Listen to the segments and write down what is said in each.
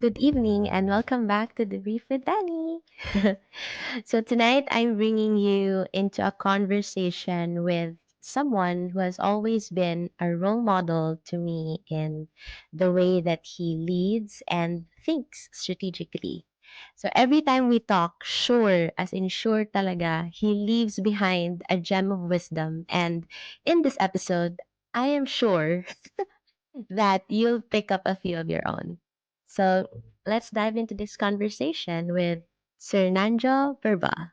Good evening and welcome back to the Brief with Danny. So tonight I'm bringing you into a conversation with someone who has always been a role model to me in the way that he leads and thinks strategically. So every time we talk, sure, as in sure talaga, he leaves behind a gem of wisdom. And in this episode, I am sure that you'll pick up a few of your own. So let's dive into this conversation with Sir Nanjo Berba.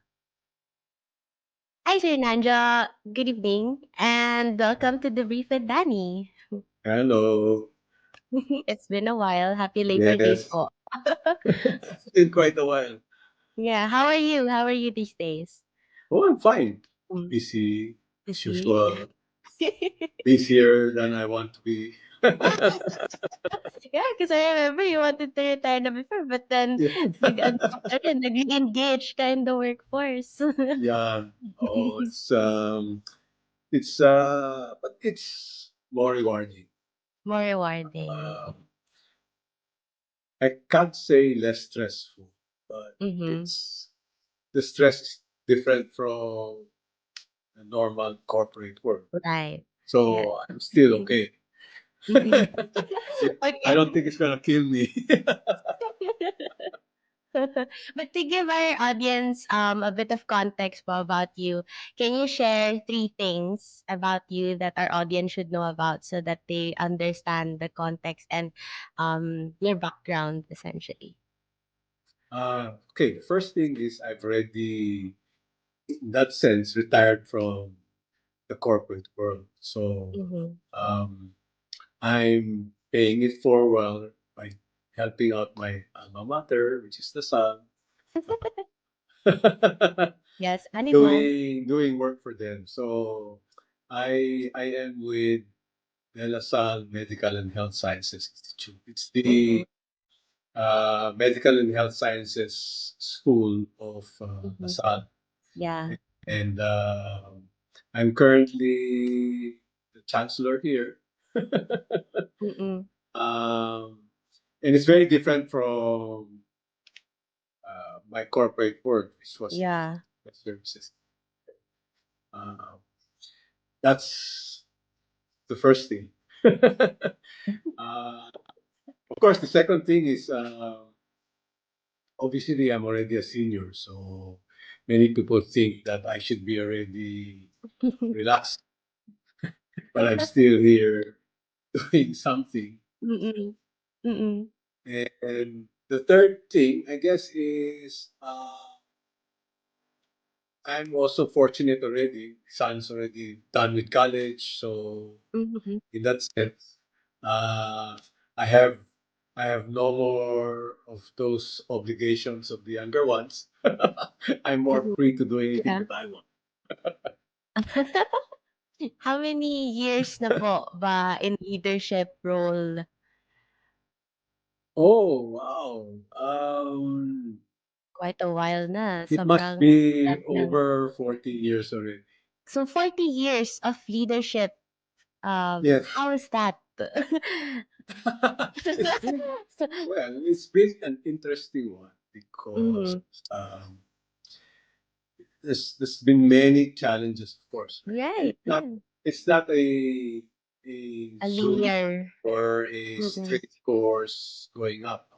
Hi, Sir Nanjo. Good evening, and welcome to the Brief with Danny. Hello. It's been a while. Happy Labor Day Yes. po. It's been quite a while. Yeah, how are you? How are you these days? Oh, I'm fine. Mm, Busy as busy? usual. Busier than I want to be. Yeah, because I remember you wanted to retire na before, but then Yeah. nag-engage ka in the workforce. Yeah. Oh, but it's more rewarding. More rewarding. Uh, I can't say less stressful, but Mm-hmm. it's the stress is different from a normal corporate work. Right. Yeah. So I'm still okay. Mhm. I Okay. don't think it's gonna kill me. But to give our audience a bit of context po about you, can you share three things about you that our audience should know about so that they understand the context and your background essentially? Okay, first thing is I've already, in that sense, retired from the corporate world. So Mm-hmm. um, I'm paying it forward by helping out my alma mater, which is the sun, Yes, animo. doing work for them. So I am with the La Salle Medical and Health Sciences Institute. It's Mm-hmm. the Medical and Health Sciences School of La Mm-hmm. Salle. Yeah. And I'm currently the chancellor here. Mm-mm. um, and it's very different from my corporate work, which was Yeah. services. Uh, that's the first thing. Of course, the second thing is obviously I'm already a senior, so many people think that I should be already relaxed, but I'm still here doing something. Mm-mm. Mm-mm. And the third thing, I guess, is I'm also fortunate already. Son's already done with college, so Mm-hmm. in that sense, uh, I have I have no more of those obligations of the younger ones. I'm more Mm-hmm. free to do anything Yeah. that I want. How many years na po ba in leadership role? Oh wow! Quite a while na, It must sobrang be dami ng over 40 years already. so 40 years of leadership, Yes. how is that? It's been well, it's been an interesting one because Mhm, um, there's been many challenges, of course, right? And right, it's not yeah. it's not a A zoom linear or a mm, straight course going up.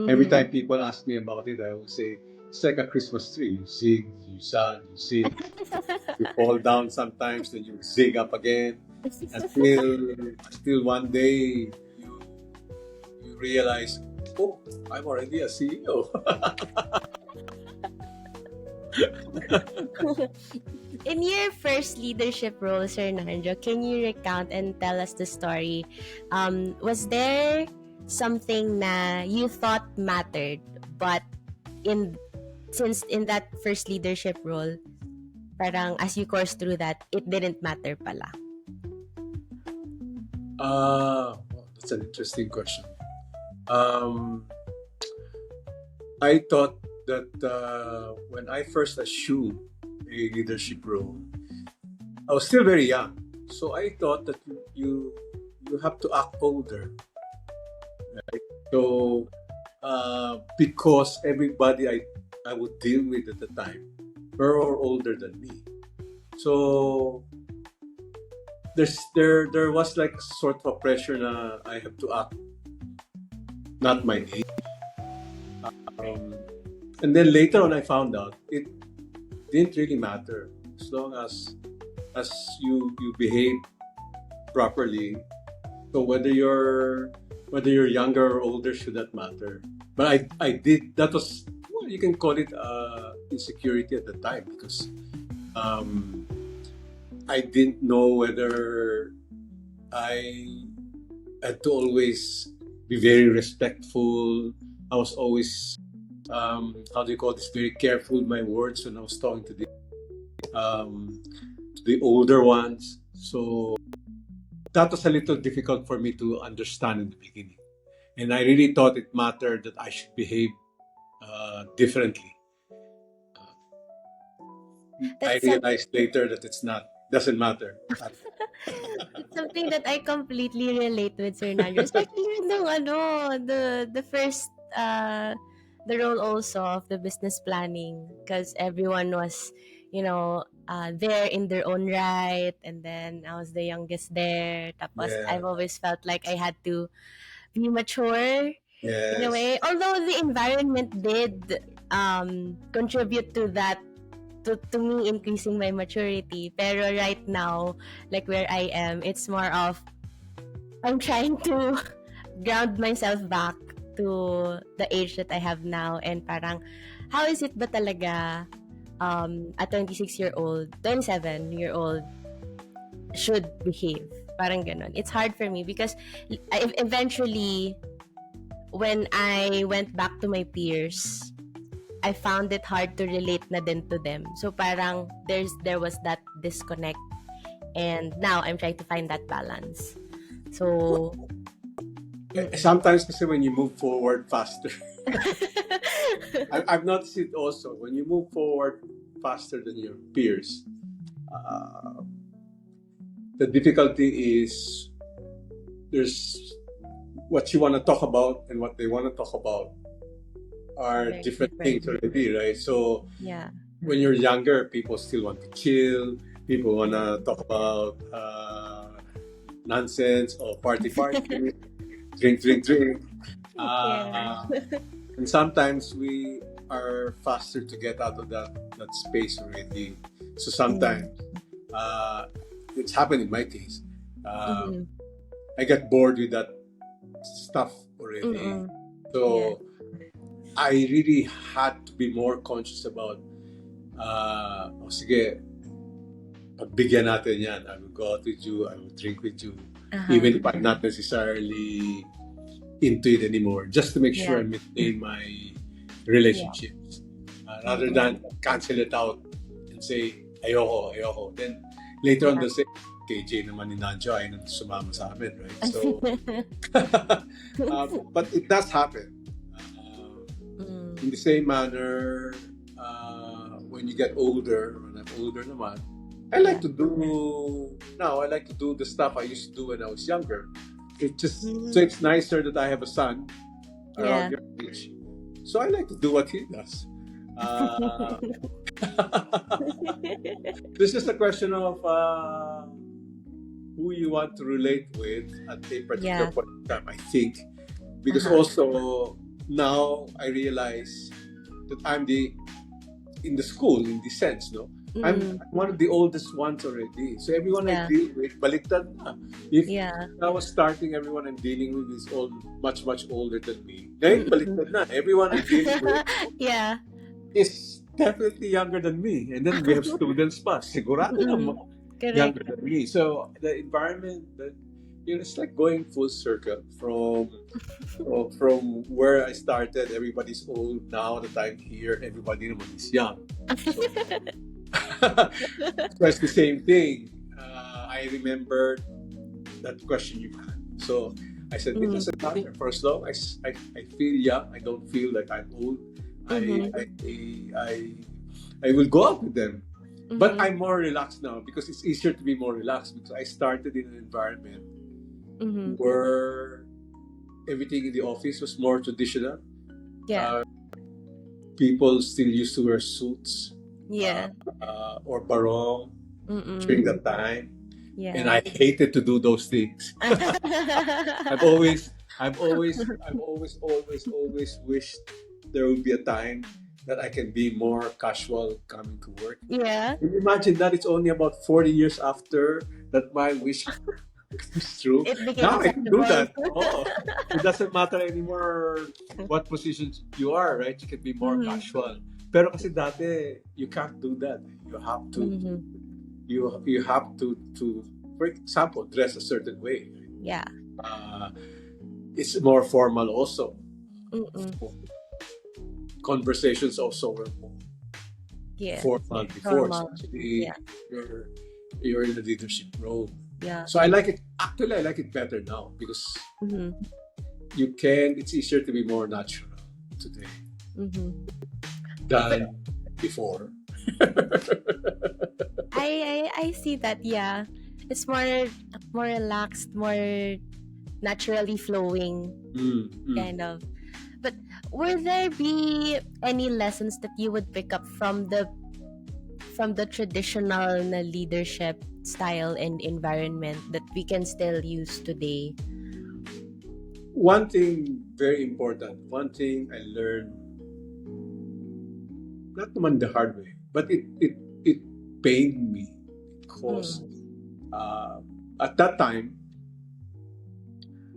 Every mhm. time people ask me about it, I will say it's like a Christmas tree. You zig, you sun, you zig, you fall down sometimes, then you zig up again until one day you realize, oh, I'm already a CEO. In your first leadership role, Sir Nanjo, can you recount and tell us the story? Was there something na you thought mattered, but in since in that first leadership role, parang as you course through that, it didn't matter pala? Well, that's an interesting question. Um, I thought that when I first assumed a leadership role, I was still very young. So I thought that you have to act older. So because everybody I would deal with at the time were all older than me. So there was like sort of a pressure na I have to act not my age. Um, and then later on I found out it didn't really matter as long as you behave properly. So whether you're younger or older should not matter. But I did that was, well, you can call it insecurity at the time because um, I didn't know whether I had to always be very respectful. I was always how do you call this, very careful with my words when I was talking to the older ones. So that was a little difficult for me to understand in the beginning. And I really thought it mattered that I should behave differently. I That's some realized later that it's not, doesn't matter. That's something that I completely relate with, Sir Nanjo. Especially nung the first the role also of the business planning, because everyone was, there in their own right, and then I was the youngest there. Tapos Yeah. I've always felt like I had to be mature in a Yes. way. Although the environment did contribute to that, to me increasing my maturity. Pero right now, like where I am, it's more of I'm trying to ground myself back to the age that I have now, and parang how is it ba talaga a 26-year-old, 27-year-old should behave? Parang ganon. It's hard for me because eventually when I went back to my peers, I found it hard to relate na din to them. So parang there was that disconnect, and now I'm trying to find that balance. So Sometimes kasi when you move forward faster, I've noticed it also. When you move forward faster than your peers, uh, the difficulty is there's what you want to talk about and what they want to talk about are very different different. things already, right? So Yeah. when you're younger, people still want to chill. People want to talk about nonsense or party, drink. Yeah. Uh, and sometimes we are faster to get out of that space already. So Mm. sometimes uh, it's happened in my case. Mm-hmm. I get bored with that stuff already. Mm-mm. Yeah. So I really had to be more conscious about, sige, pagbigyan natin yan. I will go out with you, I will drink with you, Uh-huh. even if I'm not necessarily into it anymore, just to make sure Yeah. I maintain my Yeah. relationships. Rather Mm-mm. than cancel it out and say, ayoko. Then later on, Yeah. they'll say, KJ naman ni Nanjo, ayaw na sumama sa amin, right? So, but it does happen. In Mm. the same manner, when you get older, when I'm older naman, I like Yeah. to do now. I like to do the stuff I used to do when I was younger. It just so Mm. it's nicer that I have a son around Yeah. your age. So I like to do what he does. Uh, this is a question of who you want to relate with at a particular Yeah. point in time, I think. Because Uh-huh. also now I realize that I'm in the school in the sense, no? I'm Mm. one of the oldest ones already. So everyone I Yeah. deal with, baliktad na. If Yeah. I was starting, everyone I'm dealing with is all much older than me. Ngayon, Mm-mm. baliktad na. Everyone I'm dealing with Yeah. is definitely younger than me. And then we have students pa. Sigurado na Mm-mm. Correct. younger than me. So the environment, it's like going full circle from where I started. Everybody's old now that I'm here. Everybody naman is young. So, so it's the same thing. I remember that question you had. So I said, it Mm. doesn't matter. For as long as I feel young, I don't feel like I'm old. I, Mm-hmm. I, I, I will go out with them. But Mm-hmm. I'm more relaxed now because it's easier to be more relaxed because I started in an environment Mm-hmm. where everything in the office was more traditional. Yeah. People still used to wear suits uh, Yeah. or barong during Mm-mm. that time, and Yeah. I hated to do those things. I've always wished there would be a time that I can be more casual coming to work. Yeah. Can you imagine that it's only about 40 years after that my wish comes true? It became Now I can do acceptable. that. Oh, it doesn't matter anymore what position you are, right? You can be more Mm-hmm. casual. Pero kasi dati, you can't do that. You have to, Mm-hmm. you have to, for example, dress a certain way. Yeah. Uh, it's more formal also. Mm-mm. Conversations also were more Yeah. formal before, Normal. especially Yeah. you're you're in a leadership role. Yeah. So I like it. Actually, I like it better now because Mm-hmm. you can. It's easier to be more natural today Mm-hmm. But than before. I see that. Yeah, it's more relaxed, more naturally flowing, Mm, mm. kind of. But would there be any lessons that you would pick up from the traditional na leadership style and environment that we can still use today? One thing very important. One thing I learned, not naman the hard way, but it pained me because Mm. uh, at that time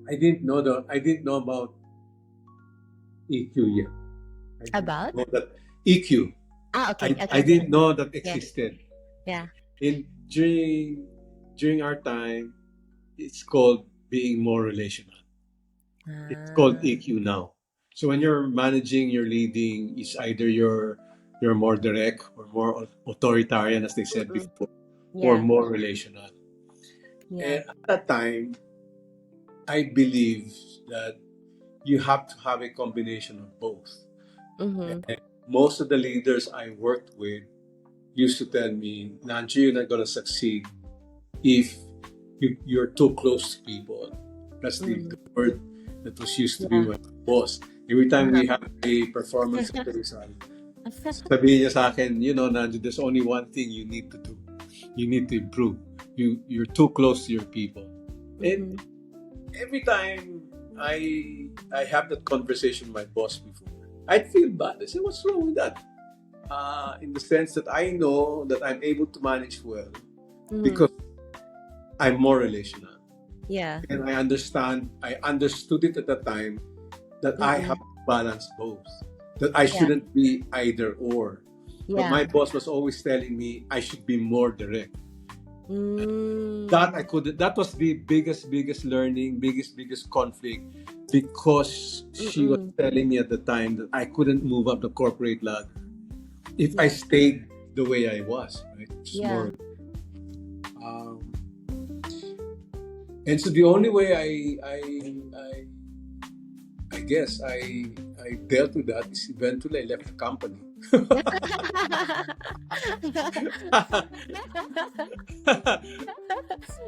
I didn't know about EQ yet. I didn't About? know that EQ. Ah, okay, I okay, okay. didn't know that Yeah, existed. yeah. In during our time, it's called being more relational. It's called Ah, EQ now. So when you're managing, you're leading, it's either you're more direct or more authoritarian, as they said mm-mm. before, or Yeah, more relational. yeah. And at that time, I believe that you have to have a combination of both. Mm-hmm. And most of the leaders I worked with used to tell me, Nanjo, you're not going to succeed if you're too close to people. That's the Mm-hmm. word that was used to be Yeah. my boss. Every time Uh-huh. we have a performance appraisal, sabihin niya sa akin, Nanjo, there's only one thing you need to do. You need to improve. You're too close to your people. And Mm-hmm. every time I have that conversation with my boss before, I'd feel bad. I say, what's wrong with that? In the sense that I know that I'm able to manage well Mm-hmm. because I'm more relational. Yeah. And I understood it at the time that I Mm-mm. have to balance both. That I Yeah. shouldn't be either or. But Yeah. my boss was always telling me I should be more direct. Mm. That was the biggest learning, biggest conflict because she was Mm-mm. telling me at the time that I couldn't move up the corporate ladder if I Yeah. stayed the way I was, right? Which is Yeah. more. Um, and so the only way I guess I dealt with that is eventually I left the company.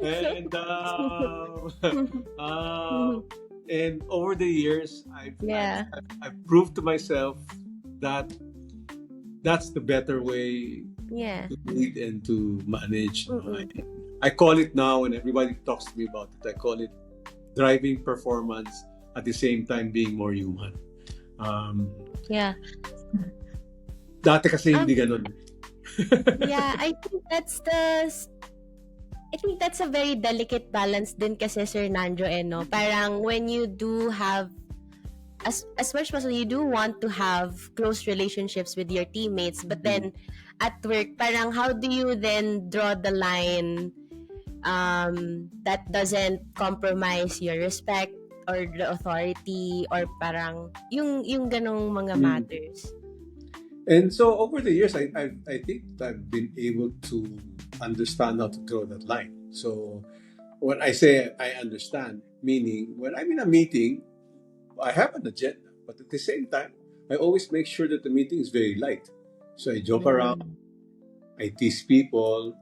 and uh, and over the years, Yeah. I've proved to myself that that's the better way Yeah. to lead and to manage. Mm-mm. I call it now, when everybody talks to me about it, I call it driving performance at the same time being more human. Um, Yeah. Dati kasi Um, hindi ganun. yeah, I think that's a very delicate balance din kasi Sir Nanjo no. Parang when you do have as much as you do want to have close relationships with your teammates, but then at work, parang how do you then draw the line that doesn't compromise your respect or the authority or parang yung ganong mga Mm. matters. And so over the years, I think I've been able to understand how to draw that line. So when I say I understand, meaning when I'm in a meeting, I have an agenda, but at the same time, I always make sure that the meeting is very light. So I joke around, Mm. I tease people,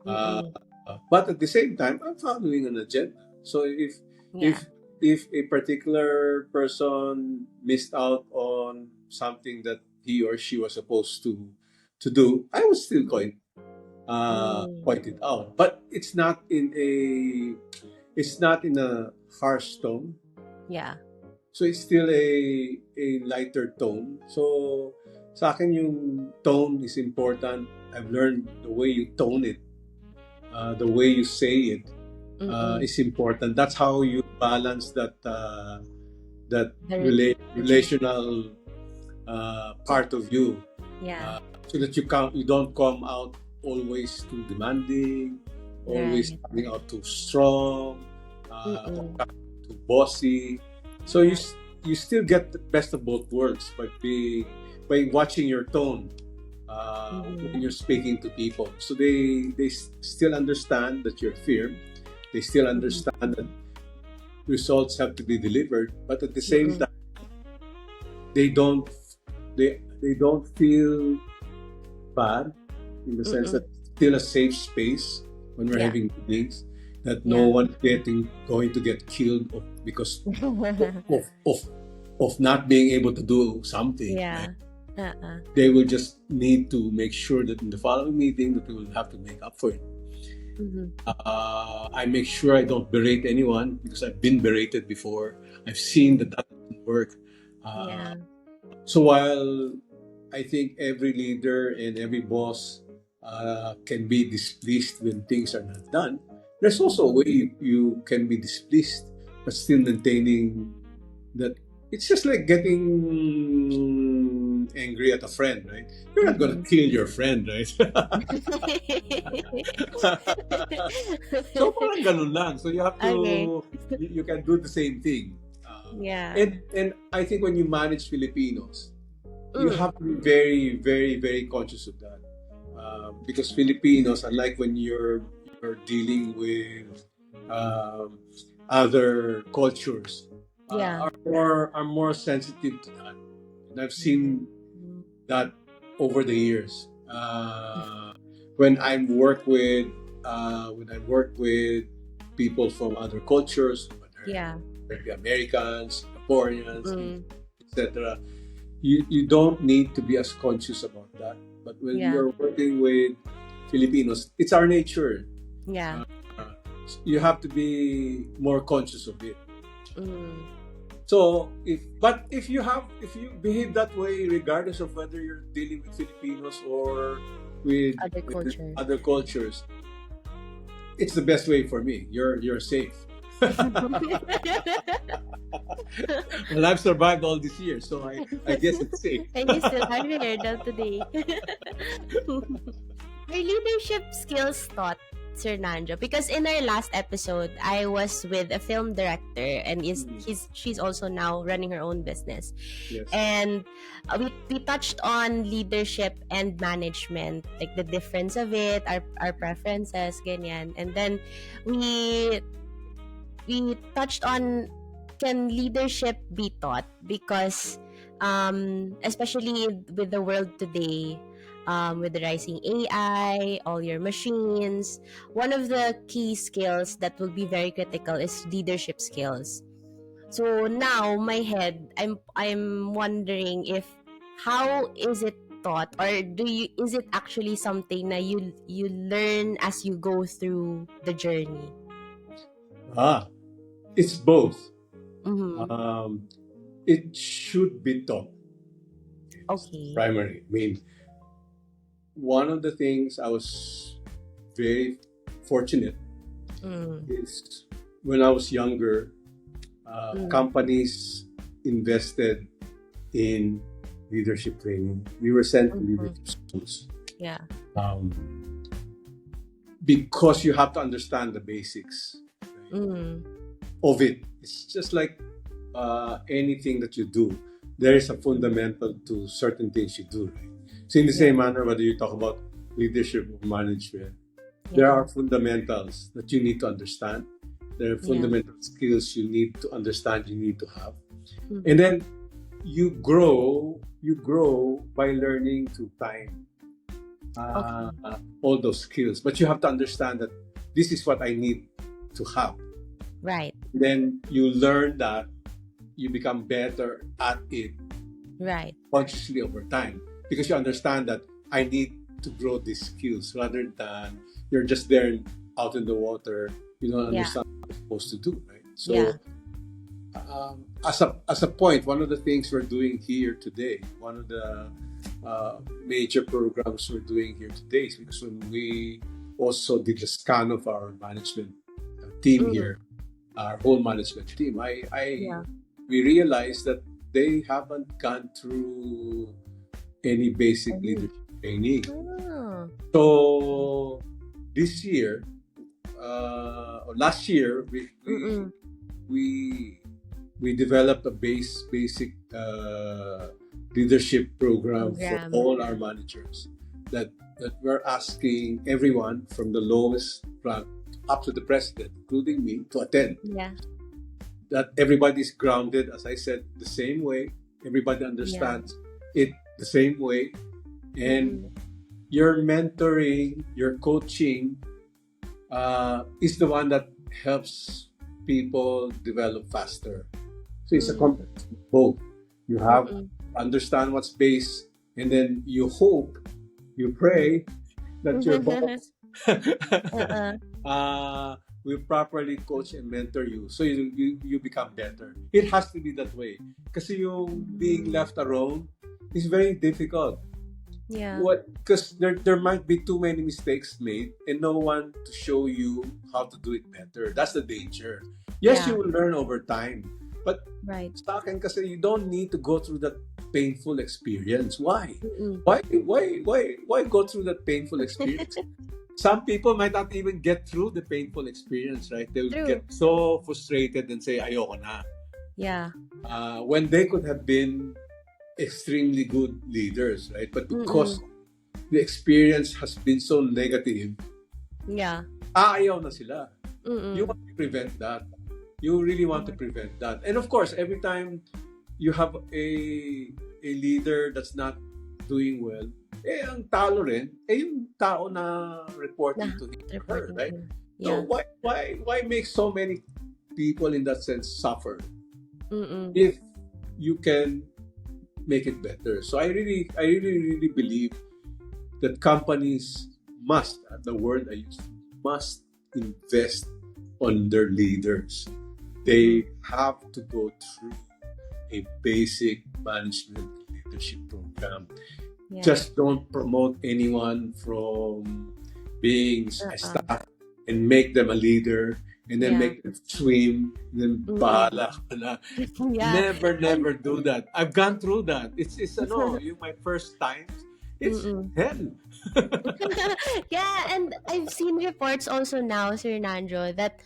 uh, Mm-mm. but at the same time, I'm following an agenda. So Yeah. if if a particular person missed out on something that he or she was supposed to do, I would still Mm. point it out. But it's not in a harsh tone. Yeah. So it's still a lighter tone. So sa akin yung tone is important. I've learned the way you tone it, the way you say it, Mm-mm. is important. That's how you balance that The relationship. relational part of you, Yeah. so that you don't come out always too demanding, always Right. coming out too strong, or Mm-mm. too bossy. So Right. you still get the best of both worlds by watching your tone Mm-hmm. when you're speaking to people. So they still understand that you're firm. They still Mm-hmm. understand that results have to be delivered, but at the same Mm-mm. time, they don't they don't feel bad, in the sense that Mm-mm. it's still a safe space when we're Yeah. having meetings, that no Yeah. one going to get killed because of of not being able to do something, right? Yeah. Uh-uh. They will just need to make sure that in the following meeting that we will have to make up for it. Mm-hmm. I make sure I don't berate anyone, because I've been berated before. I've seen that doesn't work. Uh, Yeah. so while I think every leader and every boss can be displeased when things are not done, there's also a Mm-hmm. way you can be displeased but still maintaining that. It's just like getting angry at a friend, right? You're not gonna Mm-hmm. kill your friend, right? So parang ganun lang. So you have Okay. to, you can do the same thing. Yeah. And I think when you manage Filipinos, you Mm. have to be very, very, very conscious of that. Because Filipinos, unlike when you're dealing with um, other cultures, Yeah. are more sensitive to that. And I've seen Mm. that over the years. When I work with people from other cultures, whether Yeah. maybe Americans, Singaporeans, Mm. etc., you don't need to be as conscious about that. But when Yeah. you're working with Filipinos, it's our nature. Yeah. Uh, you have to be more conscious of it. Mm. So if you behave that way, regardless of whether you're dealing with Filipinos or with Other with cultures. other cultures, it's the best way for me. You're safe. Well, I've survived all these years, so I guess it's safe. And you still are here till today. Your leadership skills taught, Sir Nanjo, because in our last episode, I was with a film director, and she's also now running her own business, Yes. and we touched on leadership and management, like the difference of it, our preferences, ganyan, and then we we touched on, can leadership be taught, because especially with the world today, with the rising AI, all your machines, one of the key skills that will be very critical is leadership skills. So now my head, I'm wondering if, how is it taught, or is it actually something that you learn as you go through the journey? It's both. Mm-hmm. It should be taught. Okay. Primary. I mean, one of the things I was very fortunate Mm. is when I was younger, Mm. companies invested in leadership training. We were sent to Mhm. leadership schools, Yeah. um, because you have to understand the basics Mm. of it. It's just like anything that you do. There is a fundamental to certain things you do. Right? So in the Yeah. same manner, whether you talk about leadership or management, there Yeah. are fundamentals that you need to understand. There are Yeah. fundamental skills you need to understand, you need to have. Mhm. And then you grow by learning through time, Okay. all those skills. But you have to understand that this is what I need to have. Right. Then you learn that, you become better at it Right. consciously over time, because you understand that I need to grow these skills, rather than you're just there out in the water, you don't Yeah. understand what you're supposed to do, right? Yeah. So as a point, one of the things we're doing here today, one of the major programs we're doing here today, is because when we also did a scan of our management team Mm. here, our whole management team, I Yeah. we realized that they haven't gone through any basic Mhm. leadership training. Oh. So this year, or last year, Mm. we we developed a basic leadership program for Program. all our managers, that we're asking everyone from the lowest rank up to the president, including me, to attend. Yeah. That everybody's grounded, as I said, the same way. Everybody Yeah. understands it the same way, and Mm. your mentoring, your coaching is the one that helps people develop faster. So it's a Mm. complex both. You have Mm. understand what's base, and then you hope, you pray that your boss Uh-uh. uh, will properly coach and mentor you, so you become better. It has to be that way. Kasi yung being Mm. left alone is very difficult. Yeah. What? Because there might be too many mistakes made and no one to show you how to do it better. That's the danger. Yes, you Yeah. will learn over time, but Right. sa akin kasi, you don't need to go through that painful experience. Why? Mm. Why go through that painful experience? Some people might not even get through the painful experience, right? They'll True. get so frustrated and say, ayoko na. Yeah. When they could have been extremely good leaders, right? But because Mm. the experience has been so negative, Yeah. ayaw na sila. You Mm. want to prevent that. You really want to Yeah. prevent that. And of course, every time you have a leader that's not doing well, ang talo rin, yung tao na reporting Nah, to him or her, reporting right? to. So Yeah. why make so many people in that sense suffer Mm. if you can make it better? So I really believe that companies must, the word I use, must invest on their leaders. Mm. They have to go through a basic management leadership program. Yeah. Just don't promote anyone from being a Uh-uh. staff and make them a leader, and then Yeah. make them swim, and then Mm. bahala ka na. Yeah. And Never do that. I've gone through that. It's yung my first times. It's mm. hell. Yeah, and I've seen reports also now, Sir Nanjo, that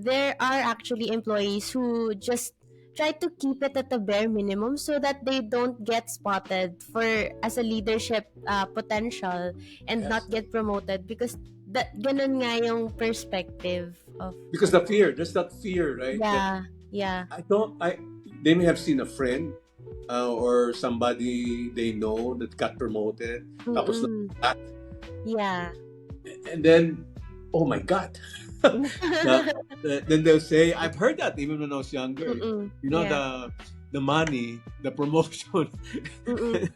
there are actually employees who just try to keep it at the bare minimum so that they don't get spotted for as a leadership potential and not Yes. get promoted because that ganun nga yung perspective of Because the fear, there's that fear, right? That yeah, yeah. I don't. I They may have seen a friend, or somebody they know that got promoted. Tapos Mm. that, Yeah. and then, oh my God. Then they'll say, I've heard that even when I was younger. Mm. You know, Yeah. the money, the promotion, Mm.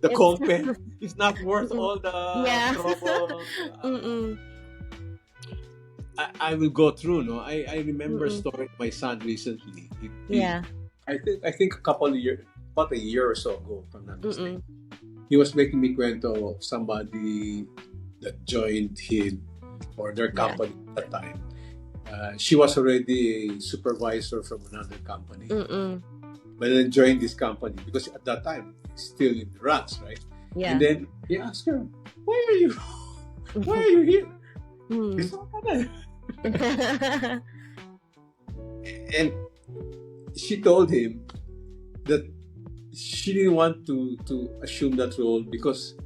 the It's compen is not worth mm. all the Yeah. trouble. Mm. I will go through. No, I remember a Mm. story of my son recently. Yeah. I think a couple of years, about a year or so ago, if I'm not mistaken. Mm. He was making me kwento of somebody that joined him or their Yeah. company at the time. She was already a supervisor from another company, Mm. but then joined this company because at that time he's still in the ranks, right? And Yeah. then he asked her, "Why are you? Why are you here?" Mm. Gusto ka na. And she told him that she didn't want to assume that role because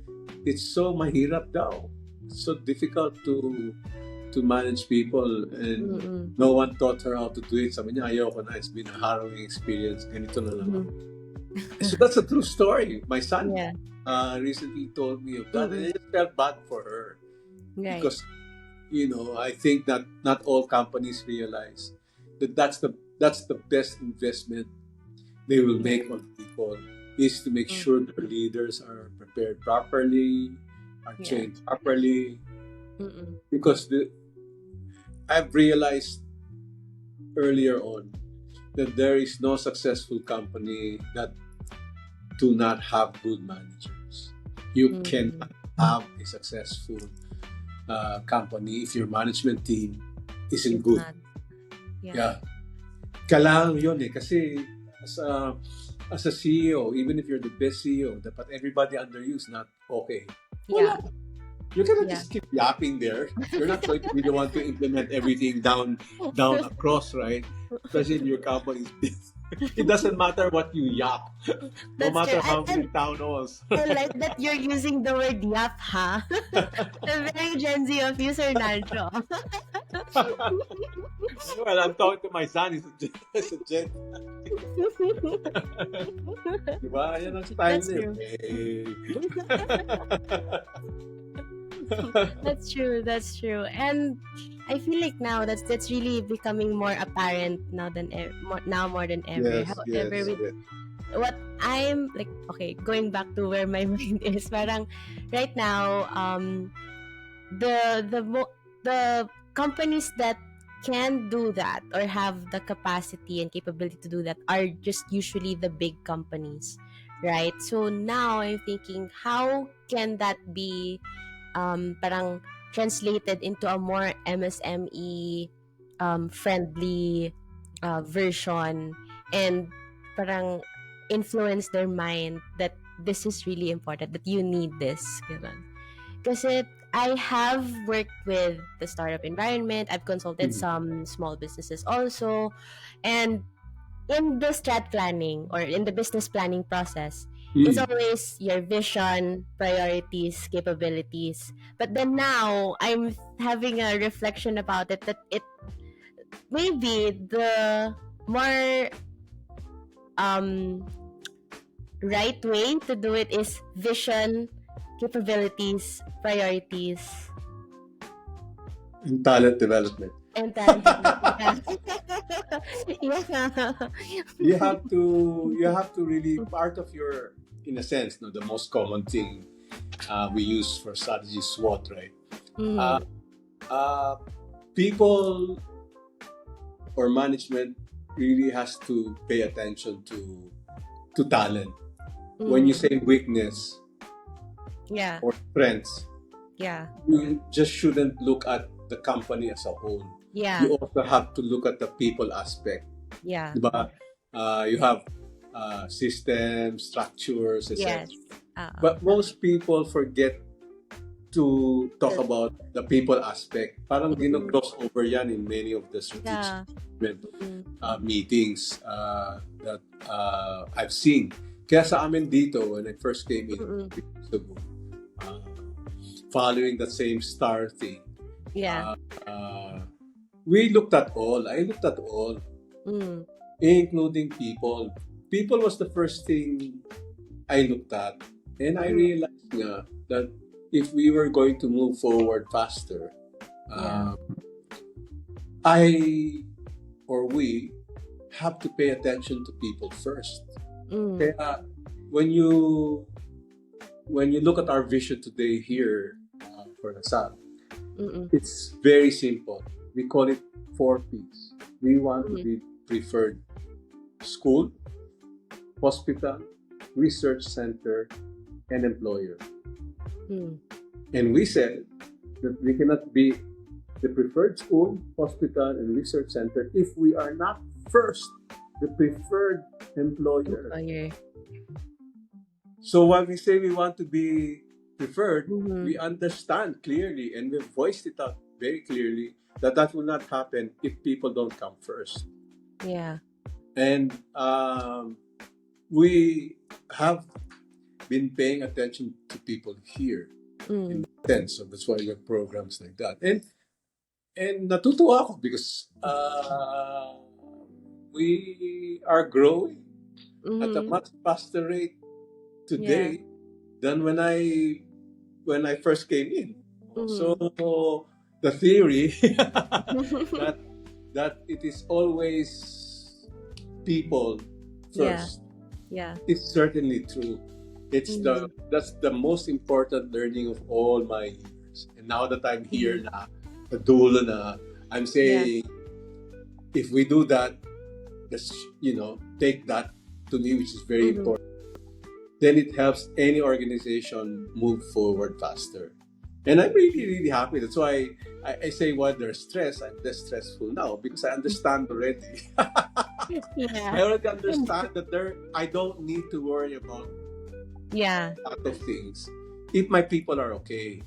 it's so mahirap daw. It's so difficult to manage people, and Mm. no one taught her how to do it. Sabi niya, ayoko na. It's been a harrowing experience. Ganito na lang. Mhm. So that's a true story. My son Yeah. recently told me of that, and Mm. I just felt bad for her Right. because I think that not all companies realize that's the best investment they will Yeah. make on people, is to make Mm. sure their leaders are prepared properly, are Yeah. trained properly. Mm-mm. Because I've realized earlier on that there is no successful company that do not have good managers. You Mm. cannot have a successful company if your management team isn't It's good. not. Yeah. Yeah. Kailangan yun eh. Kasi as a CEO, even if you're the best CEO, dapat everybody under you is not okay. Yeah. Wala. You cannot Yeah. just keep yapping there. You're not going to be the one to implement everything down across, right? Especially in your company's business. It doesn't matter what you yap, no That's true. matter And, how many and town halls. I like that you're using the word yap, huh? The very Gen Z of user Nanjo. Well, I'm talking to my son. He's a gent. Diba? Yan ang style That's niya. true. Hey. That's true. That's true. And I feel like now that's really becoming more apparent now more than ever. Yes, However, yes, with yes. what I'm like, okay, going back to where my mind is, parang right now, the companies that can do that or have the capacity and capability to do that are just usually the big companies, right? So now I'm thinking, how can that be parang translated into a more MSME friendly version, and parang influence their mind that this is really important, that you need this. Ganun. Kasi I have worked with the startup environment. I've consulted Mhm. some small businesses also. And in the strat planning or in the business planning process, it's Mm. always your vision, priorities, capabilities. But then now I'm having a reflection about it, that it maybe the more um right way to do it is vision, capabilities, priorities, In talent development. and talent development. Yeah. You have to really, part of your, in a sense, no, the most common thing we use for strategy is SWOT, right? Uh, Mm, uh, People or management really has to pay attention to talent. When you mm, say weakness yeah, or strengths, yeah, you just shouldn't look at the company as a whole. yeah, You also have to look at the people aspect. yeah, Diba? You have systems, structures, etc. yes. Uh, But most people forget to talk the, about the people aspect. Parang mm, gino-gloss over yan in many of the strategic yeah, mm, meetings that I've seen. Kaya sa amin dito, when I first came in mm, 3 years ago, uh, following the same star thing, yeah, uh, uh, we looked at all. I looked at all, mm, including people. People was the first thing I looked at, and I mm, realized nga that if we were going to move forward faster, yeah, uh, I or we have to pay attention to people first. mm, Kaya when you look at our vision today here for the South, mm, it's very simple. We call it 4 Ps. We want to mm, be preferred school, hospital, research center, and employer. mm, And we said that we cannot be the preferred school, hospital, and research center if we are not first the preferred employer. employer. So when we say we want to be preferred, Mm-hmm. we understand clearly and we voiced it out very clearly that that will not happen if people don't come first. Yeah. And we have been paying attention to people here in Mm, that sense. So that's why we have programs like that. And natutuwa ako because we are growing at a mm-hmm. much faster rate Yeah. today than when I first came in. So Mm-hmm. the theory that that it is always people Yeah. first. Yeah. It's certainly true. Mm-hmm. That's the most important learning of all my years. And now that I'm here Mm-hmm. na, dulo na, I'm Yeah. saying if we do that, just take that to me, which is very Mm-hmm. important. Then it helps any organization move forward faster. And I'm really, really happy. That's why I say while there's stress, I'm less stressful now because I understand already. Yeah. I already And understand that I don't need to worry about yeah. a lot of things if my people are okay,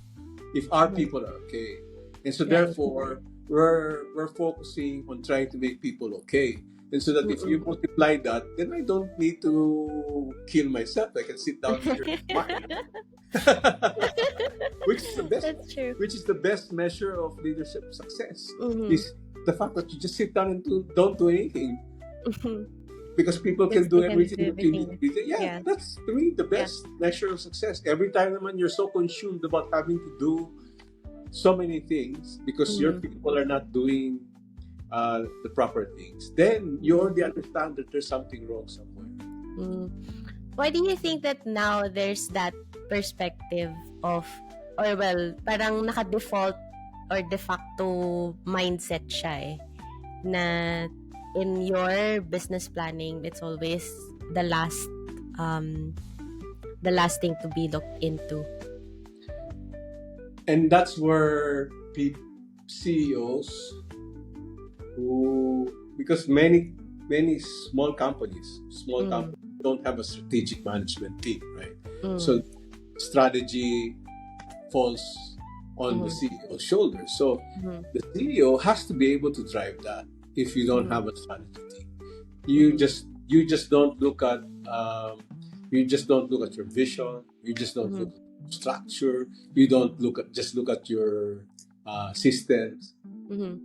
if our Mm-hmm. people are okay. And so Right. therefore we're focusing on trying to make people okay. And so that if you Mm-mm. multiply that, then I don't need to kill myself. I can sit down here and smile. which is the best That's true. which is the best measure of leadership success Mm-hmm. is the fact that you just sit down and don't do anything Mm-hmm. because people can Because do they can everything do that you need to everything. do. Yeah, Yeah. that's to me the Yeah. best measure of success. Every time naman you're so consumed about having to do so many things because your Mm-hmm. people are not doing the proper things, then you already understand that there's something wrong somewhere. Mm. Why do you think that now there's that perspective of, or well, parang naka-default or de facto mindset siya na in your business planning, it's always the um, last thing to be looked into. And that's where CEOs who, because many small Mm. companies don't have a strategic management team, right? So Mm. strategy falls on the Mm-hmm. CEO's shoulders. So Mm-hmm. the CEO has to be able to drive that. If you don't Mm-hmm. have a strategy team, Mm-hmm. you just don't look at you just don't look at your vision. You just don't Mm-hmm. look at structure. You don't look at your systems. Mm-hmm.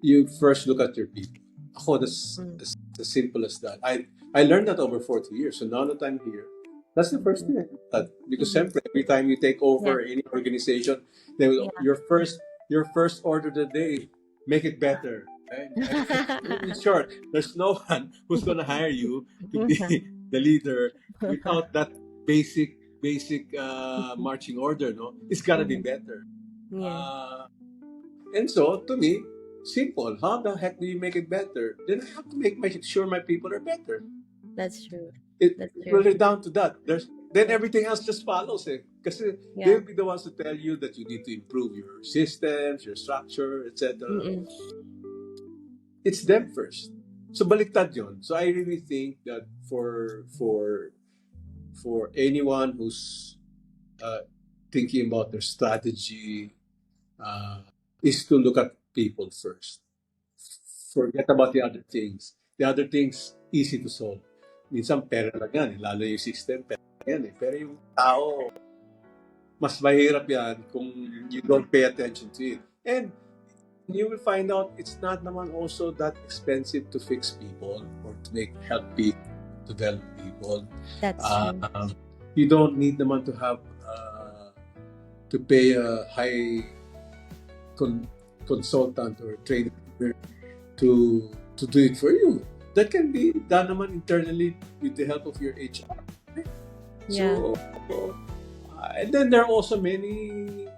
You first look at your people. Ako, that's as simple as that. I learned that over 40 years. So now that I'm here, that's the first Mm-hmm. thing I do that. Because Mm-hmm. sempre, every time you take Yeah. over any organization, they will, Yeah. your first order of the day, make it better. Right? In short, there's no one who's gonna hire you to be the leader without that basic marching order. No, it's gotta be Mm-hmm. better. Yeah. Uh, and so, to me, simple. How the heck do you make it better? Then I have to make sure my people are better. That's true. It That's true. really down to that. Then Yeah. everything else just follows. Because Yeah. they'll be the ones to tell you that you need to improve your systems, your structure, etc. Mm-mm. It's them first. So baliktad yun. So I really think that for anyone who's thinking about their strategy, uh, is to look at people first. Forget about the other things. The other things, easy to solve. Minsan, pera lang yan. Lalo yung system, pera lang yan. Pero yung tao, mas mahirap yan kung you don't pay attention to it. And you will find out it's not naman also that expensive to fix people or to help people, to develop people. That's true. You don't need naman to have to pay a high consultant or trainer to do it for you. That can be done naman internally with the help of your HR. Yeah. So, and then there are also many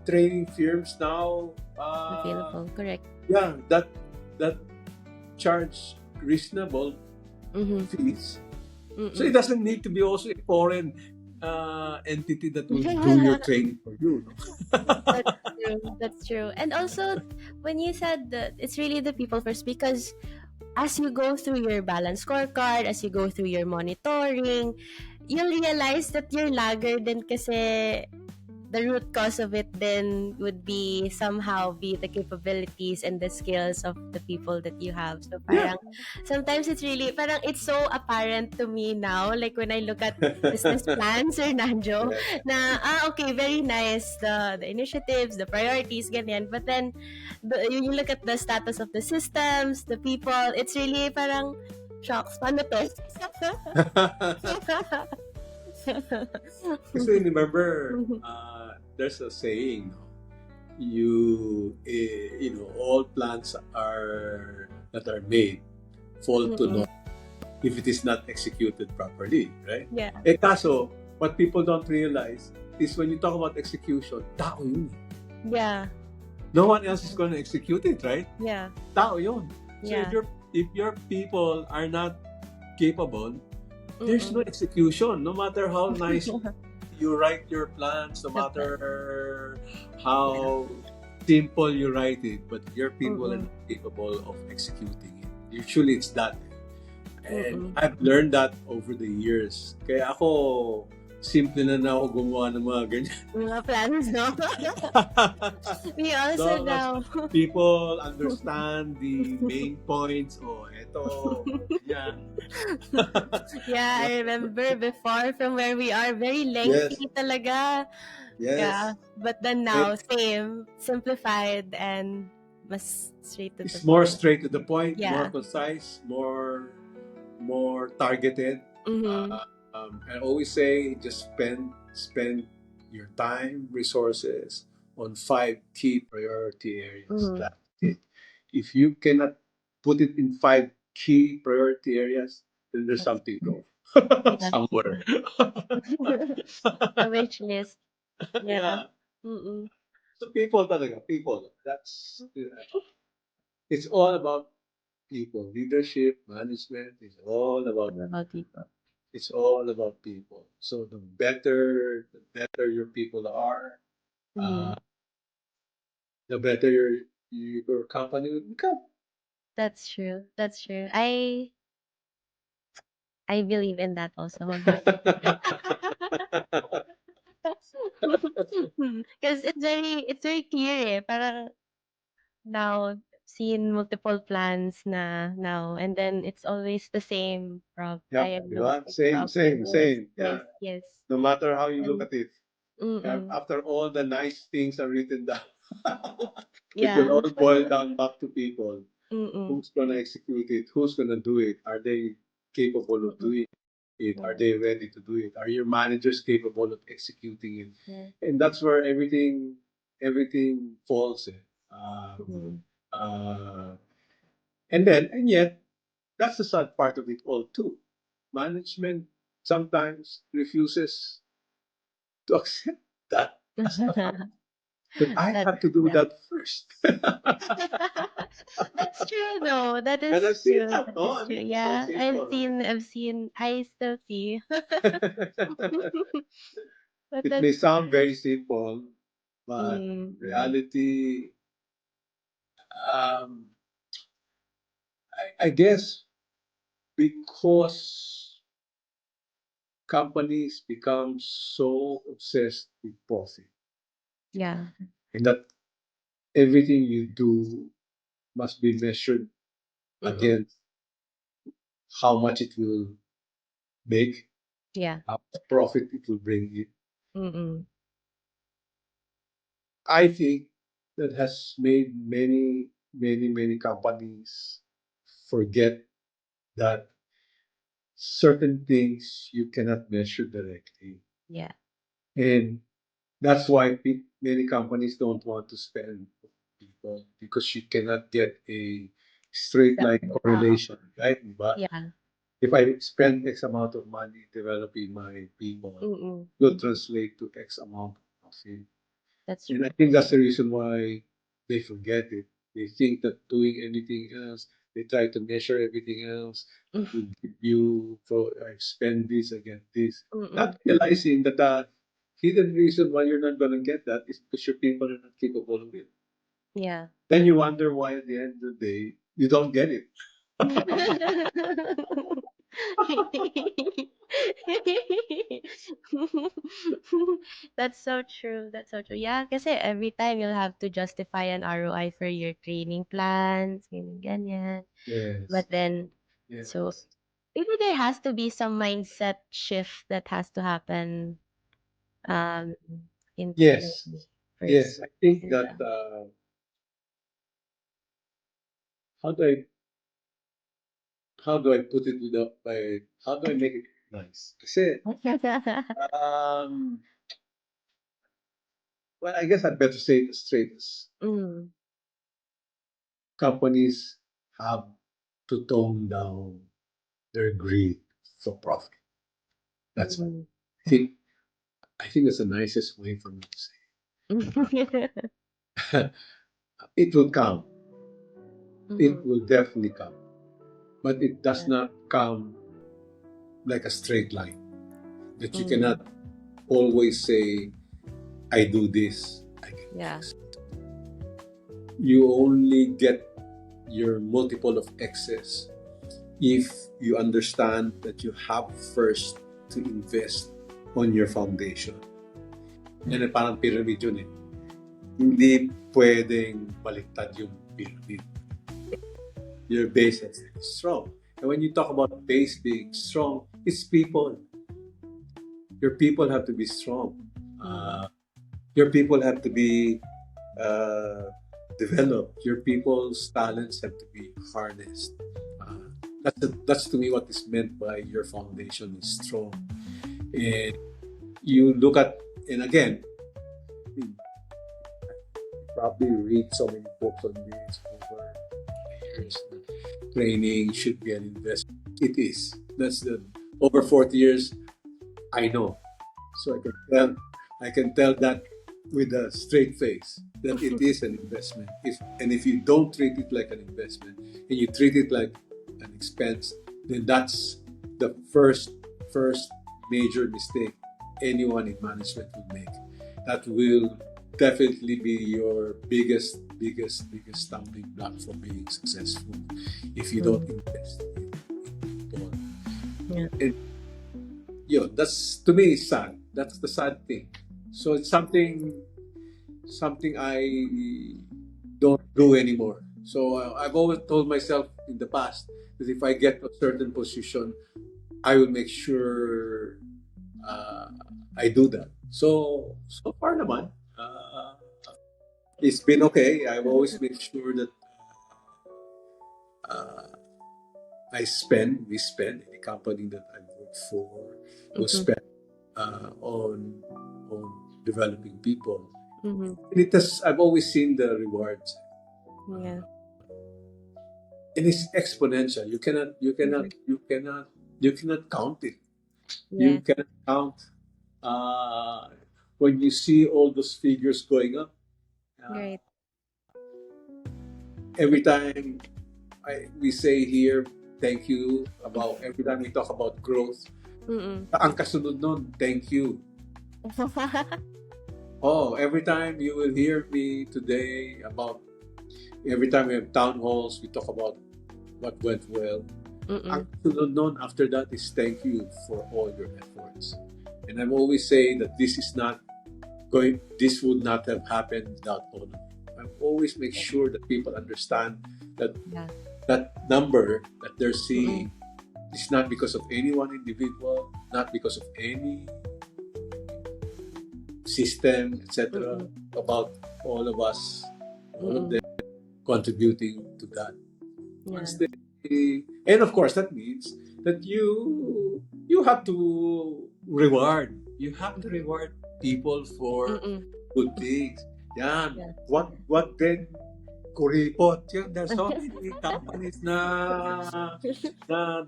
training firms now. Available. Correct. Yeah, that charge reasonable Mm-hmm. fees. Mm-mm. So it doesn't need to be also a foreign entity that will do your training for you. No? That's true. That's true. And also, when you said that it's really the people first, because as you go through your balance scorecard, as you go through your monitoring, you'll realize that you're laggard din kasi the root cause of it then would be somehow be the capabilities and the skills of the people that you have. So Yeah. parang sometimes it's really parang it's so apparent to me now, like when I look at business plans or Nanjo, na okay, very nice, the initiatives, the priorities, ganyan, but then you look at the status of the systems, the people, it's really parang shocks, paano to? Kasi remember, there's a saying, no? all plans are that are made fall to Mm-mm. naught if it is not executed properly, right? Yeah. Eh kaso, what people don't realize is when you talk about execution, tao yun. Yeah. No one else is going to execute it, right? Yeah. Tao yun. So Yeah. if your people are not capable, there's no Mm-mm. execution. No matter how nice you write your plans, no matter Yeah. how simple you write it, but your people are Mm-mm. not capable of executing it. Usually it's that. And Mm-mm. I've learned that over the years. Kaya ako, simple na ako gumawa ng mga ganyan. Mga plans, no? We also Long as now. people understand the main points, oh, eto, ganyan. Yeah, I remember before from where we are, very Yes, lengthy talaga. Yeah, yes. but then now, It, same, simplified and mas straight to the it's more point. straight to the point, more Yeah. concise, more targeted. Mm-hmm. I always say just spend your time, resources on five key priority areas. Mm-hmm. That's it. If you cannot put it in five key priority areas, then there's That's something wrong yeah. somewhere. The wish list. Yeah. Yeah. Mm-mm. So people talaga, people. It's all about people. Leadership, management is all about What about people? it's all about people. So the better your people are, Mm-hmm. uh, the better your company will become. That's true. That's true. I believe in that also wholeheartedly. Because it's very clear eh. Parang now seen multiple plans na now and then it's always the same Yeah, di ba? Same, problem. same, Yes, same. yes, Yeah. yes. No matter how you look And at it, mm-mm. after all the nice things are written down, it will Yeah. all boil down back to people. Mm-mm. Who's gonna execute it? Who's gonna do it? Are they capable of Mm-mm. doing it? Are Yeah. they ready to do it? Are your managers capable of executing it? Yeah. And that's where everything falls in. Mm-mm. Uh, and yet, that's the sad part of it all too. Management sometimes refuses to accept that as a fact. That I That have to do yeah. that first. That's true though. That And is I've seen true. that, That no? is I true. mean, it's so Yeah. simple. I still see. But It that's may sound very simple, but mm-mm. reality, um, I guess because companies become so obsessed with profit Yeah. and that everything you do must be measured Mm-mm. against how much it will make, Yeah. how much profit it will bring you. Mm-mm. I think that has made many companies forget that certain things you cannot measure directly. Yeah. And that's why many companies don't want to spend people because you cannot get a straight That, line correlation, right? But yeah. if I spend X amount of money developing my people, Mm-mm. it will translate to X amount of profit. That's And I true. think that's the reason why they forget it. They think that doing anything else, they try to measure everything else that will give you, so I spend this, I get this. Mm-mm. Not realizing that the hidden reason why you're not going to get that is because your people are not capable of it. Yeah. Then you wonder why at the end of the day, you don't get it. That's so true. That's so true. Yeah, kasi every time you'll have to justify an ROI for your training plans, ganyan, ganyan. Yes. But then, so Yes. maybe there has to be some mindset shift that has to happen um Yes. internally first. Yes. I think that Yeah. how do I how do I put it without by how do I make it nice? Kasi um well, I guess I'd better say it straight as Mm. companies have to tone down their greed for profit. That's what Mm. I think. I think that's the nicest way for me to say. It will come. It Mhm. will definitely come, but it does Yeah. not come like a straight line. That you Mm. cannot always say, "I do this, I get Yeah. X." You only get your multiple of X's if you understand that you have first to invest on your foundation. Yan ay parang pyramid yun eh. Hindi pwedeng baliktad yung pyramid. Your base has to be strong. And when you talk about base being strong, it's people. Your people have to be strong. Mm. Your people have to be uh, developed. Your people's talents have to be harnessed. That's to me what is meant by your foundation is strong. And you look at, and again, you probably read so many books on this over the years. Training should be an investment. It is. That's the over 40 years. I know. So I can tell that with a straight face that it is an investment. If you don't treat it like an investment and you treat it like an expense, then that's the first major mistake anyone in management will make. That will definitely be your biggest stumbling block for being successful if you don't Mm. invest in people. Yeah. And that's to me is sad. That's the sad thing. So it's something I don't do anymore. So I've always told myself in the past that if I get to a certain position, I will make sure uh, I do that. So far naman, it's been okay. I've always made sure that uh, we spend, any company that I work for, will Mhm. spend on developing people. Mhm. And it has, I've always seen the rewards, Yeah. and it's exponential. Mhm. You cannot count it. You Yeah. cannot count uh, when you see all those figures going up. Uh, Right. every time we say here, thank you about every time we talk about growth. Mm. Ang kasunod nun, thank you. Oh, every time you will hear me today about every time we have town halls, we talk about what went well. Ang Mm. sunod nun after that is thank you for all your efforts. And I'm always saying that this would not have happened without all of you. I always make sure that people understand that Yeah. that number that they're Mm. seeing is not because of any one individual, not because of any system, etc. Mm. About all of us, all of them Mm. contributing to that. Yeah. Once they, and of course that means that you have to reward. You have to reward people for Mm. good things. Yan. Yeah. What then kuripot? Yun, there's so many companies na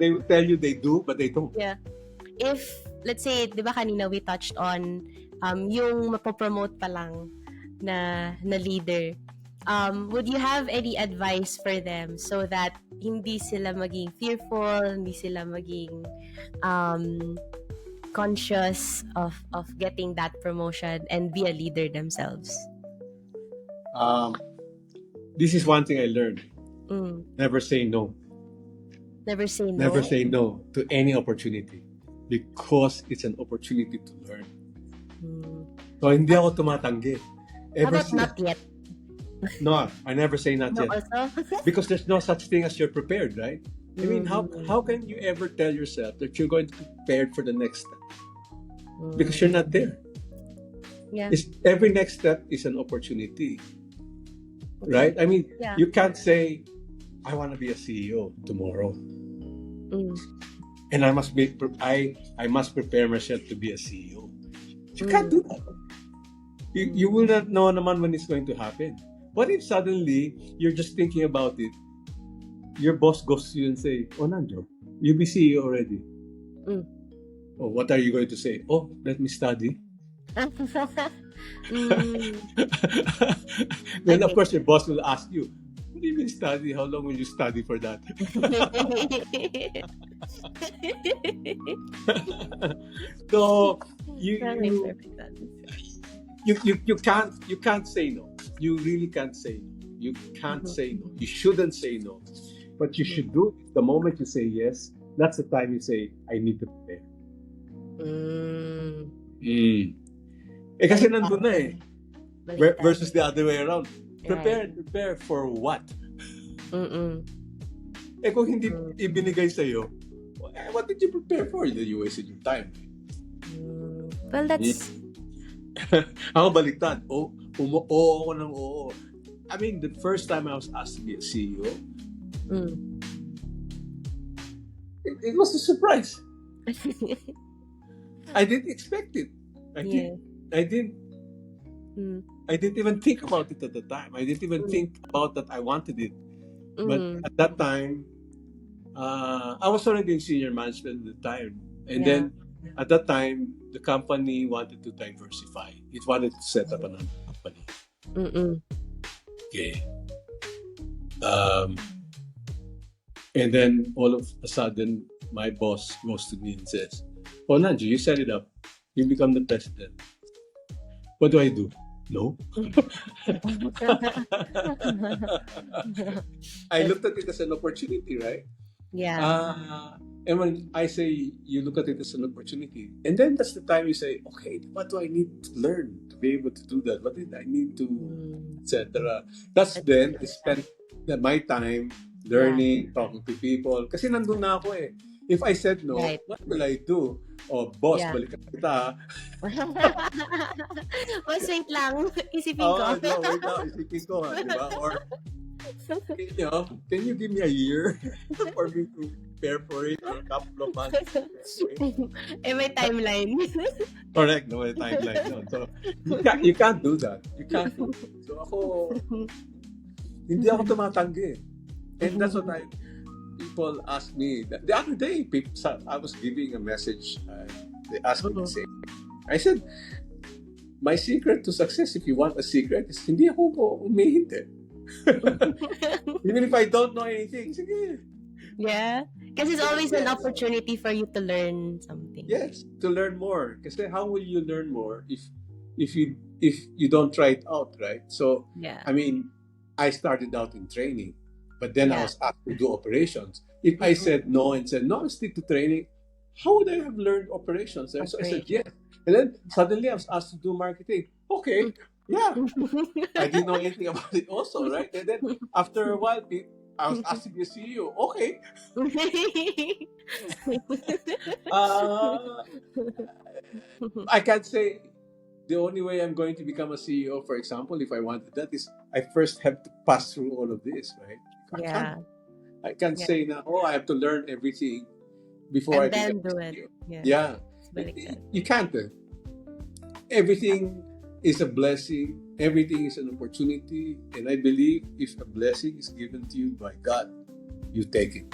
they will tell you they do, but they don't. Yeah. If, let's say, di ba kanina we touched on yung mapopromote pa lang na leader. Would you have any advice for them so that hindi sila maging fearful, hindi sila maging um, conscious of getting that promotion and be a leader themselves? Um, this is one thing I learned. Mm. Never say no. Never say Never no? say no to any opportunity because it's an opportunity to learn. Mm. So hindi ako tumatanggi. How Ever about not yet? No, I never say not No yet. also? Because there's no such thing as you're prepared, right? I mean, Mm. how can you ever tell yourself that you're going to be prepared for the next step? Because Mm. you're not there. Yeah. Every next step is an opportunity, right? I mean, Yeah. you can't say, I want to be a CEO tomorrow, Mm. and I must prepare myself to be a CEO. You can't do that. You will not know naman when it's going to happen. What if suddenly you're just thinking about it, your boss goes to you and say, "Oh, Nanjo, you'll be CEO already." Mm. Oh, what are you going to say? Oh, let me study. Mm. Then, of Okay. course, your boss will ask you, "What do you mean study? How long will you study for that?" So you That makes you perfect sense. you can't say no. You really can't say no. You can't Mhm, say no. You shouldn't say no. What you mhm. should do is the moment you say yes, that's the time you say, I need to prepare. Hmm. Mm. Eh kasi Baliktad. nandun na eh. Baliktad. Versus the other way around. Right. Prepare for what? Mm-mm. Eh kung hindi Mm. ibinigay sa'yo, what did you prepare for? You wasted your time. Mm. Well, Mm. that's. Ako baliktad. Oo ako ng oo. I mean, the first time I was asked to be a CEO, Mm. it was a surprise. I didn't expect it. I Yeah. didn't. I didn't. Mm. I didn't even think about it at the time. I didn't even Mm. think about that I wanted it. But Mm. at that time, I was already in senior management at the time, and Yeah. then at that time, the company wanted to diversify. It wanted to set up another company. Mm-mm. Okay. Um, and then all of a sudden, my boss goes to me and says, "Oh, Nanjo, you set it up. You become the president. What do I do?" No. I That's, looked at it as an opportunity, right? yeah. Uh, and when I say you look at it as an opportunity, and then that's the time you say, okay, what do I need to learn to be able to do that? What did I need to, Mm. etc. That's That's then I good. spent my time Yeah. learning, talking to people. Kasi nandun na ako eh. If I said no, Right. what will I do? Oh, boss, Yeah. balikan kita. Mas wait lang. Isipin Oh, ko. no, wait lang, isipin ko ha, di ba? Or can you give me a year for me to prepare for it, or a couple of months to prepare for it? Eh, may timeline. Correct, no, may timeline no. So you can't do that. You can't do that. So ako, hindi ako tumatanggi. And that's what people ask me. The other day, I was giving a message. They asked me the same. I said, my secret to success, if you want a secret, is hindi ako umihinte. Even if I don't know anything, sige. Yeah. Because it's always an Yes. opportunity for you to learn something. Yes, to learn more. Kasi how will you learn more if you don't try it out, right? So, Yeah. I mean, I started out in training, but then I Yeah. was asked to do operations. If I Mm-mm. said no and said no, stick to training, how would I have learned operations? So I said Operation. yes, and then suddenly I was asked to do marketing. Okay, yeah, I didn't know anything about it also, right? And then after a while, I was asked to be a CEO. Okay, uh, I can't say the only way I'm going to become a CEO, for example, if I wanted that, is I first have to pass through all of this, right? I can't. Yeah. I can't Yeah. say now, oh, I have to learn everything before I And become then a do it. CEO. Yeah. Yeah, It's baliktad. you can't. Everything is a blessing. Everything is an opportunity, and I believe if a blessing is given to you by God, you take it.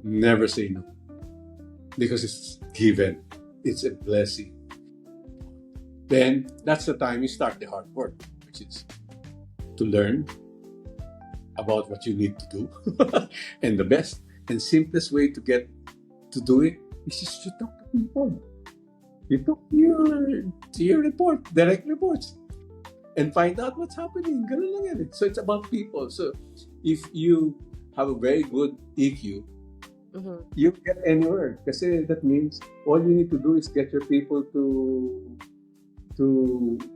Never say no because it's given. It's a blessing. Then that's the time you start the hard work, which is to learn about what you need to do. And the best and simplest way to get to do it is just to talk to people. You talk to your report, direct reports, and find out what's happening. Ganun lang yan. So it's about people. So if you have a very good EQ, Mm-hmm. you get anywhere. Kasi that means all you need to do is get your people to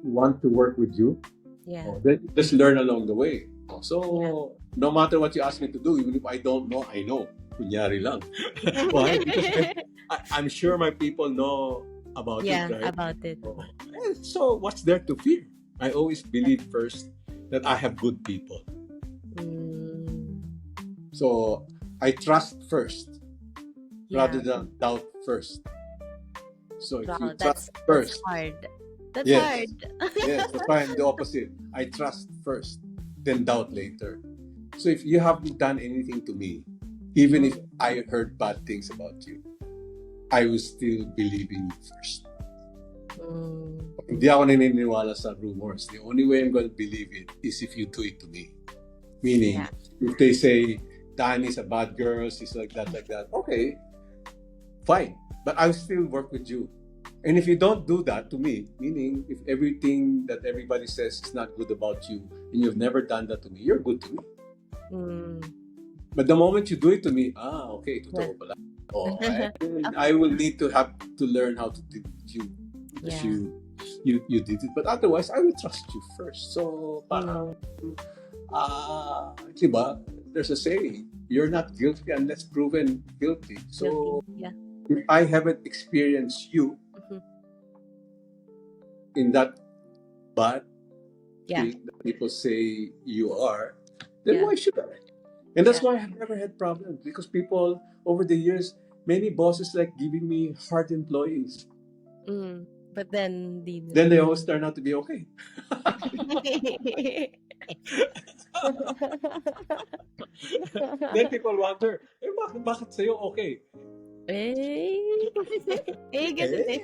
want to work with you. Yeah. Then you just learn along the way. So Yeah. no matter what you ask me to do, even if I don't know, I know. Kunyari lang. Why? Because I'm sure my people know about it, Yeah, right? about it. So what's there to fear? I always believe first that I have good people. Mm, So I trust first rather yeah. than doubt first. So if you Wow, trust that's first, hard. That's Yes. hard. Yes, that's why I'm the opposite. I trust first, then doubt later. So if you haven't done anything to me, even if Mm, I heard bad things about you, I will still believe in you first. mm, Hindi ako naniniwala sa rumors. The only way I'm going to believe it is if you do it to me. Meaning, yeah. if they say, Danny's a bad girl, she's like that. Okay, fine. But I'll still work with you. And if you don't do that to me, meaning if everything that everybody says is not good about you and you've never done that to me, you're good to me. Mm, But the moment you do it to me, okay, yeah. totoo pala. Oh, I will need to have to learn how to deal with you because Yeah. you did it. But otherwise, I will trust you first. So, Mm, parang, diba? There's a saying, you're not guilty unless proven guilty. guilty. So, Yeah. if I haven't experienced you Mhm. in that bad Yeah. thing that people say you are, then Yeah. why should I? And that's Yeah. why I've never had problems because people over the years, many bosses like giving me hard employees. Mm. But then the Then they always turn out to be okay. Then people wonder, bakit sa'yo okay? Eh. Eh, ganun eh.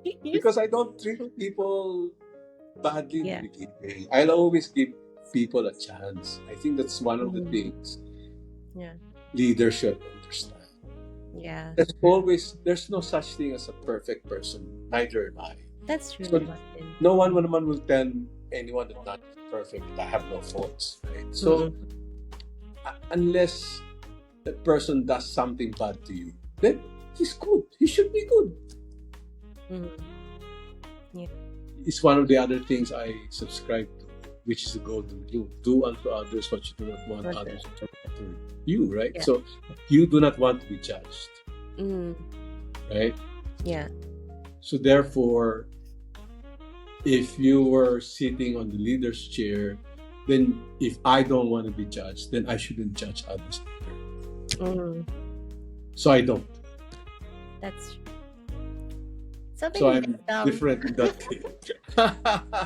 Eh, because I don't treat people badly in the Yeah. beginning. I'll always give people a chance. I think that's one of the Mm. things Yeah. leadership understand. Yeah. There's no such thing as a perfect person. Neither am I. That's true, So Martin. no one naman will tell anyone that not perfect, that I have no faults. Right? So unless the person does something bad to you, then he's good. He should be good. Mm. Yeah. It's one of the other things I subscribe to, which is to go do unto others what you do not want What others to do to you, right? Yeah. So you do not want to be judged, Mm. right? Yeah. So therefore, if you were sitting on the leader's chair, then if I don't want to be judged, then I shouldn't judge others either. Mm. So I don't. That's true. So So many I'm wisdom. different in that case.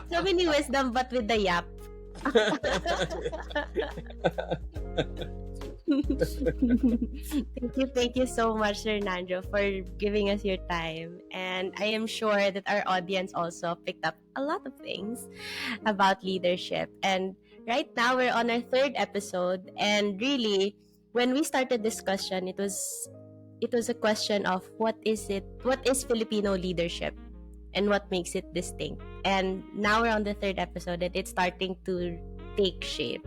So many wisdom, but with the yap. Thank you so much, Sir Nanjo, for giving us your time. And I am sure that our audience also picked up a lot of things about leadership. And right now we're on our third episode. And really, when we started discussion, it was a question of what is Filipino leadership and what makes it distinct. And now we're on the third episode and it's starting to take shape.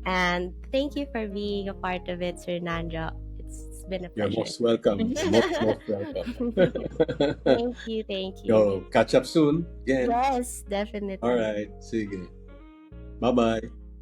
And thank you for being a part of it, Sir Nanja. It's been a You're pleasure. most welcome. Most welcome. Thank you. Yo, catch up soon again. Yes, definitely. All right. Sige. Bye-bye.